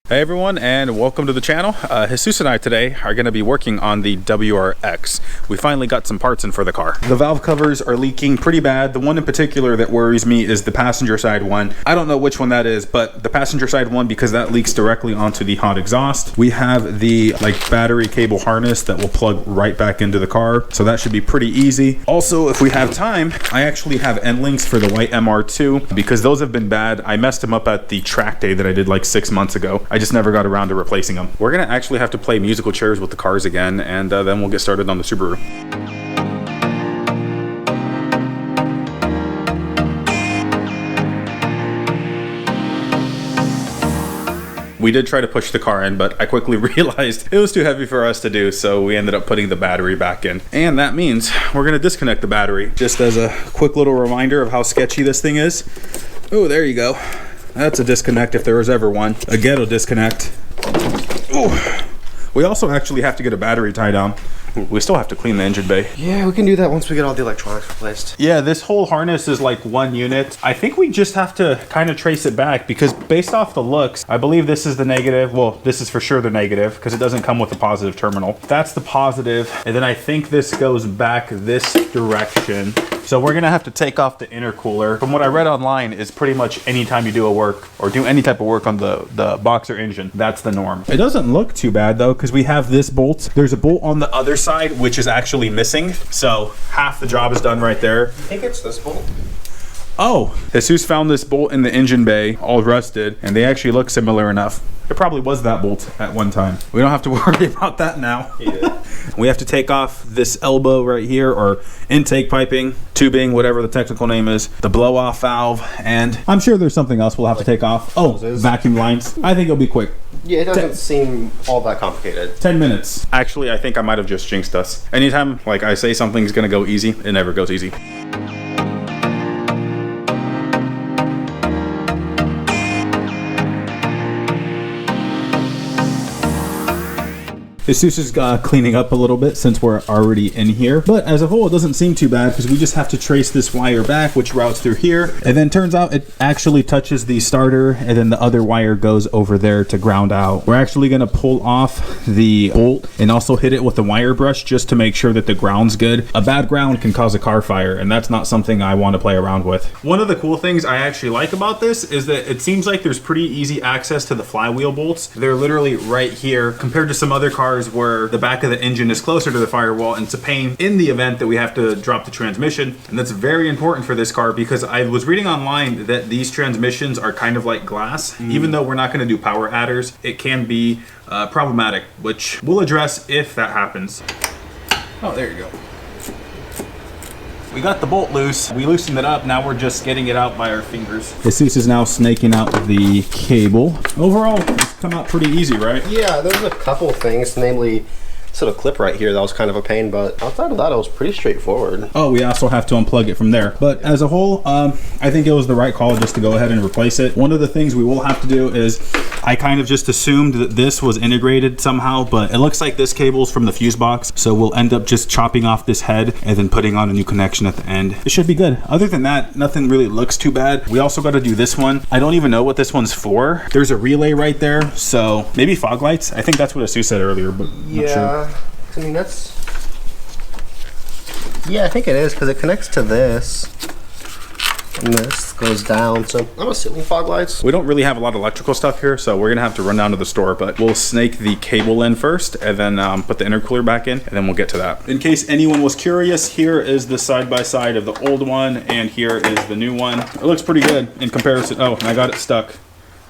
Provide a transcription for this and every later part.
Hey everyone, and welcome to the channel. Jesus and I today are going to be working on the WRX. We finally got some parts in for the car. The valve covers are leaking pretty bad. The one in particular that worries me is the passenger side one. I don't know which one that is, but the passenger side one, because that leaks directly onto the hot exhaust. We have the battery cable harness that will plug right back into the car, so that should be pretty easy. Also, if we have time, I actually have end links for the white MR2 because those have been bad. I messed them up at the track day that I did like 6 months ago. I just never got around to replacing them. We're gonna actually have to play musical chairs with the cars again, and then we'll get started on the Subaru. We did try to push the car in, but I quickly realized it was too heavy for us to do, so we ended up putting the battery back in. And that means we're gonna disconnect the battery. Just as a quick little reminder of how sketchy this thing is. Oh, there you go. That's a disconnect if there was ever one. A ghetto disconnect. Ooh. We also actually have to get a battery tie down. We still have to clean the engine bay. Yeah, we can do that once we get all the electronics replaced. Yeah, this whole harness is like one unit. I think we just have to kind of trace it back because based off the looks, I believe this is the negative. Well, this is for sure the negative because it doesn't come with the positive terminal. That's the positive. And then I think this goes back this direction. So we're gonna have to take off the intercooler. From what I read online is pretty much anytime you do a work or do any type of work on the boxer engine, that's the norm. It doesn't look too bad though, because we have this bolt. There's a bolt on the other side, which is actually missing. So half the job is done right there. I think it's this bolt. Oh, Jesus found this bolt in the engine bay, all rusted, and they actually look similar enough. It probably was that bolt at one time. We don't have to worry about that now. Yeah. We have to take off this elbow right here, or intake piping, tubing, whatever the technical name is, the blow-off valve, and I'm sure there's something else we'll have to take off. Oh, vacuum lines. I think it'll be quick. Yeah, it doesn't seem all that complicated. 10 minutes. Actually, I think I might have just jinxed us. Anytime I say something's gonna go easy, it never goes easy. Jesus is cleaning up a little bit since we're already in here, but as a whole it doesn't seem too bad because we just have to trace this wire back, which routes through here, and then turns out it actually touches the starter, and then the other wire goes over there to ground out. We're actually going to pull off the bolt and also hit it with a wire brush just to make sure that the ground's good. A bad ground can cause a car fire, and that's not something I want to play around with. One of the cool things I actually like about this is that it seems like there's pretty easy access to the flywheel bolts. They're literally right here compared to some other cars where the back of the engine is closer to the firewall, and it's a pain in the event that we have to drop the transmission. And that's very important for this car because I was reading online that these transmissions are kind of like glass. Even though we're not going to do power adders, it can be problematic, which we'll address if that happens. Oh, there you go. We got the bolt loose. We loosened it up. Now we're just getting it out by our fingers. Jesus is now snaking out the cable. Overall, it's come out pretty easy, right? Yeah, there's a couple things, namely this little clip right here that was kind of a pain, but outside of that it was pretty straightforward. Oh, we also have to unplug it from there. But as a whole, I think it was the right call just to go ahead and replace it. One of the things we will have to do is I kind of just assumed that this was integrated somehow, but it looks like this cable is from the fuse box. So we'll end up just chopping off this head and then putting on a new connection at the end. It should be good. Other than that, nothing really looks too bad. We also got to do this one. I don't even know what this one's for. There's a relay right there. So maybe fog lights. I think that's what Asu said earlier, but I'm not sure. I mean, that's... Yeah, I think it is because it connects to this. And this goes down, so I'm assuming fog lights. We don't really have a lot of electrical stuff here, so we're gonna have to run down to the store, but we'll snake the cable in first and then put the intercooler back in, and then we'll get to that. In case anyone was curious, here is the side-by-side of the old one, and here is the new one. It looks pretty good in comparison. Oh, and I got it stuck.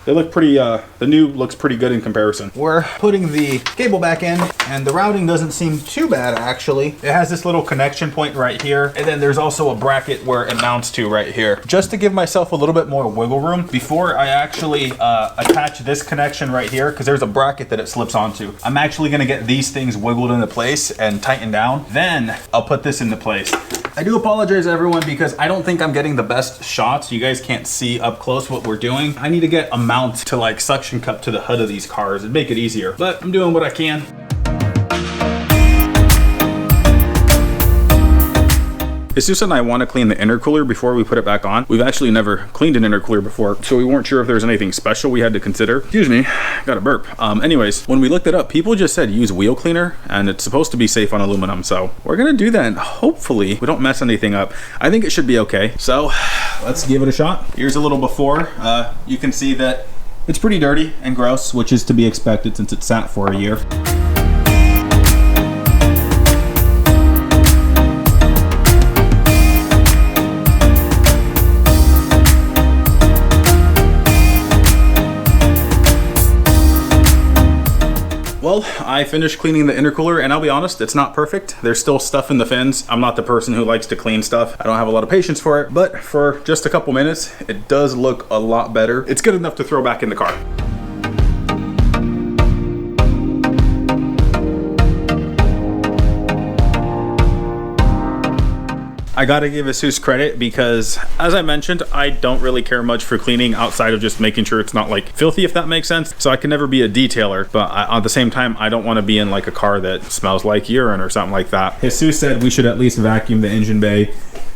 They look pretty, the new looks pretty good in comparison. We're putting the cable back in, and the routing doesn't seem too bad, actually. It has this little connection point right here, and then there's also a bracket where it mounts to right here. Just to give myself a little bit more wiggle room, before I actually attach this connection right here, because there's a bracket that it slips onto, I'm actually gonna get these things wiggled into place and tightened down. Then I'll put this into place. I do apologize, everyone, because I don't think I'm getting the best shots. You guys can't see up close what we're doing. I need to get a mount to like suction cup to the hood of these cars and make it easier, but I'm doing what I can. Jesus and I want to clean the intercooler before we put it back on. We've actually never cleaned an intercooler before, so we weren't sure if there was anything special we had to consider. Excuse me, got a burp. Anyways, when we looked it up, people just said use wheel cleaner, and it's supposed to be safe on aluminum, so we're gonna do that, and hopefully we don't mess anything up. I think it should be okay, so let's give it a shot. Here's a little before. You can see that it's pretty dirty and gross, which is to be expected since it sat for a year. Well, I finished cleaning the intercooler, and I'll be honest, it's not perfect. There's still stuff in the fins. I'm not the person who likes to clean stuff. I don't have a lot of patience for it, but for just a couple minutes, it does look a lot better. It's good enough to throw back in the car. I gotta give Jesus credit because, as I mentioned, I don't really care much for cleaning outside of just making sure it's not like filthy, if that makes sense. So I can never be a detailer, but at the same time, I don't want to be in like a car that smells like urine or something like that. Jesus said we should at least vacuum the engine bay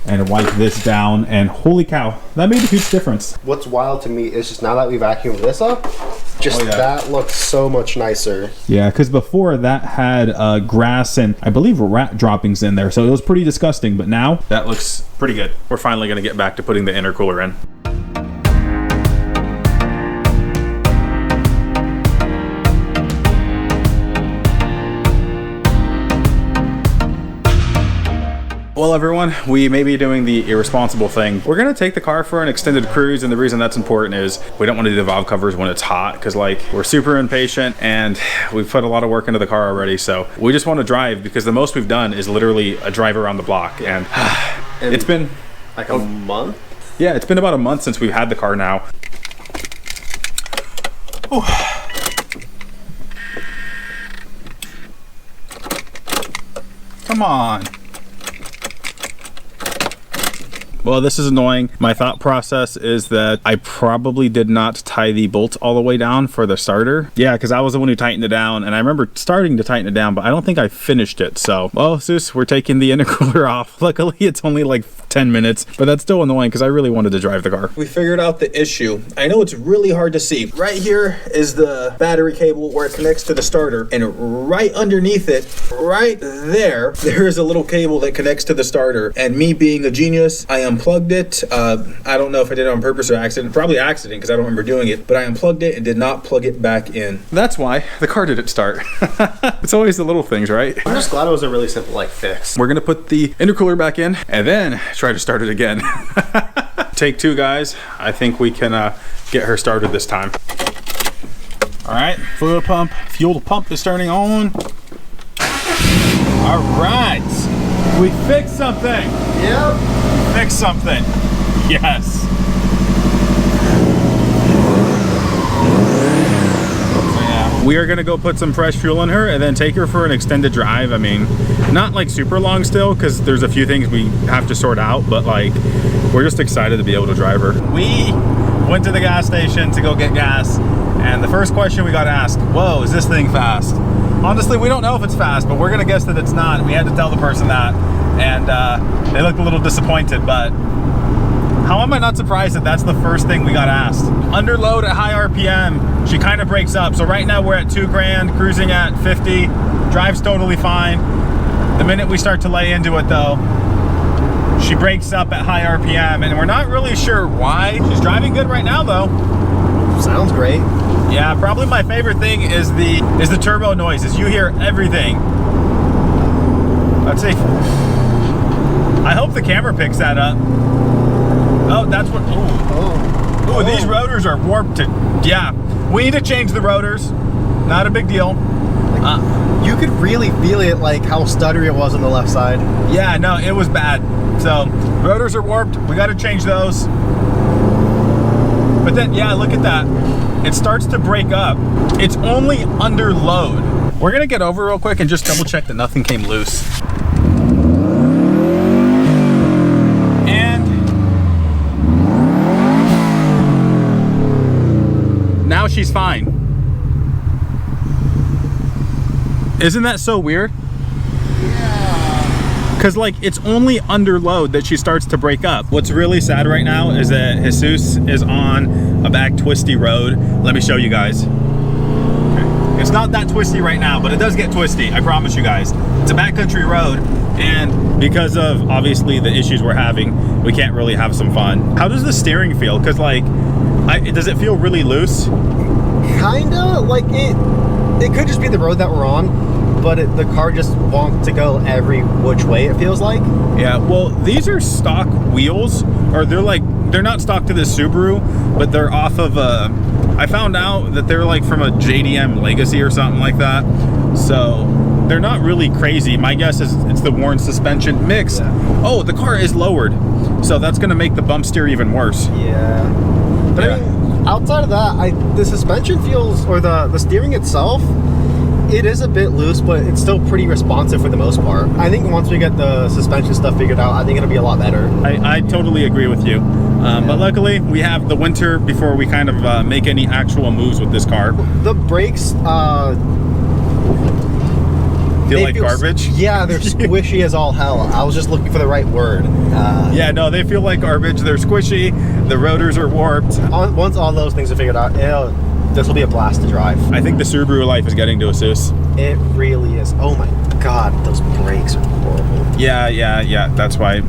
and wipe this down, and holy cow, that made a huge difference. What's wild to me is just now that we've vacuumed this up, just that looks so much nicer. Yeah, because before that had grass and I believe rat droppings in there, so it was pretty disgusting, but now that looks pretty good. We're finally gonna get back to putting the intercooler in. Well, everyone, we may be doing the irresponsible thing. We're gonna take the car for an extended cruise, and the reason that's important is we don't want to do the valve covers when it's hot, because like we're super impatient and we've put a lot of work into the car already, so we just want to drive, because the most we've done is literally a drive around the block, and it's been like a month? Yeah, it's been about a month since we've had the car now. Ooh. Come on. Well, this is annoying. My thought process is that I probably did not tie the bolts all the way down for the starter. Yeah, because I was the one who tightened it down, and I remember starting to tighten it down, but I don't think I finished it. So, well, Zeus, we're taking the intercooler off. Luckily, it's only like 10 minutes, but that's still annoying because I really wanted to drive the car. We figured out the issue. I know it's really hard to see. Right here is the battery cable where it connects to the starter, and right underneath it, right there is a little cable that connects to the starter. And me being a genius, I unplugged it. I don't know if I did it on purpose or accident. Probably accident because I don't remember doing it, but I unplugged it and did not plug it back in. That's why the car didn't start. It's always the little things, right? I'm just glad it was a really simple like fix. We're gonna put the intercooler back in and then try to start it again. Take two, guys. I think we can get her started this time. All right, fuel pump is turning on. All right, we fixed something. Yep. Fixed something. Yes. We are gonna go put some fresh fuel in her and then take her for an extended drive. I mean, not like super long still, because there's a few things we have to sort out, but like, we're just excited to be able to drive her. We went to the gas station to go get gas, and the first question we got asked, whoa, is this thing fast? Honestly, we don't know if it's fast, but we're gonna guess that it's not. We had to tell the person that, and they looked a little disappointed, but how am I not surprised that that's the first thing we got asked? Under load at high RPM, she kind of breaks up. So right now we're at 2 grand, cruising at 50, drives totally fine. The minute we start to lay into it though, she breaks up at high RPM, and we're not really sure why. She's driving good right now though. Sounds great. Yeah, probably my favorite thing is the turbo noises. You hear everything. Let's see. I hope the camera picks that up. Oh, that's what, ooh, these rotors are warped. Yeah, we need to change the rotors. Not a big deal. You could really feel it, like how stuttery it was on the left side. Yeah, no, it was bad. So, rotors are warped. We got to change those. But then, yeah, look at that. It starts to break up. It's only under load. We're going to get over real quick and just double check that nothing came loose. Now she's fine. Isn't that so weird? Yeah. because like it's only under load that she starts to break up. What's really sad right now is that Jesus is on a back twisty road. Let me show you guys. Okay. It's not that twisty right now, but it does get twisty, I promise you guys. It's a backcountry road, and because of obviously the issues we're having, we can't really have some fun. How does the steering feel? Because like, does it feel really loose? Kinda, like it could just be the road that we're on, but the car just wants to go every which way, it feels like. Yeah, well, these are stock wheels, or they're not stock to the Subaru, but they're off of I found out that they're like from a JDM Legacy or something like that. So they're not really crazy. My guess is it's the worn suspension mix. Yeah. Oh, the car is lowered, so that's gonna make the bump steer even worse. Yeah. But yeah. I mean, outside of that, the suspension feels, or the steering itself, it is a bit loose, but it's still pretty responsive for the most part. I think once we get the suspension stuff figured out, I think it'll be a lot better. I totally agree with you. But luckily, we have the winter before we kind of make any actual moves with this car. The brakes feel like garbage? Yeah, they're squishy as all hell. I was just looking for the right word. Yeah, no, they feel like garbage. They're squishy. The rotors are warped. Once all those things are figured out, this will be a blast to drive. I think the Subaru life is getting to us, Sus. It really is. Oh my God, those brakes are horrible. Yeah. That's why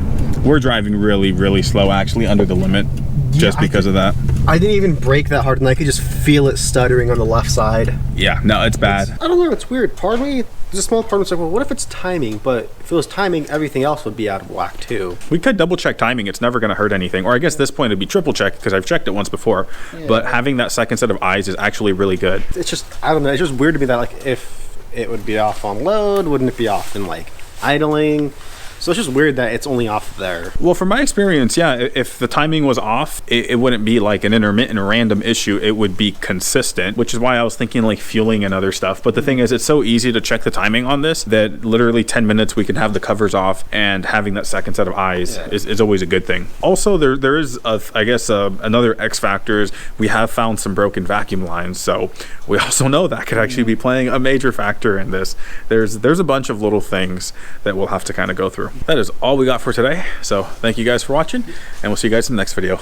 we're driving really, really slow, actually, under the limit, just because of that. I didn't even brake that hard, and I could just feel it stuttering on the left side. Yeah, no, it's bad. I don't know, it's weird. Part of me, there's a small part of me like, well, what if it's timing? But if it was timing, everything else would be out of whack too. We could double check timing. It's never going to hurt anything. Or I guess at this point it'd be triple check because I've checked it once before. Yeah. But having that second set of eyes is actually really good. It's just, I don't know, it's just weird to me that like if it would be off on load, wouldn't it be off in like idling? So it's just weird that it's only off there. Well, from my experience, yeah, if the timing was off, it wouldn't be like an intermittent random issue. It would be consistent, which is why I was thinking like fueling and other stuff. But the thing is, it's so easy to check the timing on this that literally 10 minutes we can have the covers off, and having that second set of eyes is always a good thing. Also, there is, I guess, another X factor is we have found some broken vacuum lines. So we also know that could actually be playing a major factor in this. There's a bunch of little things that we'll have to kind of go through. That is all we got for today. So thank you guys for watching, and we'll see you guys in the next video.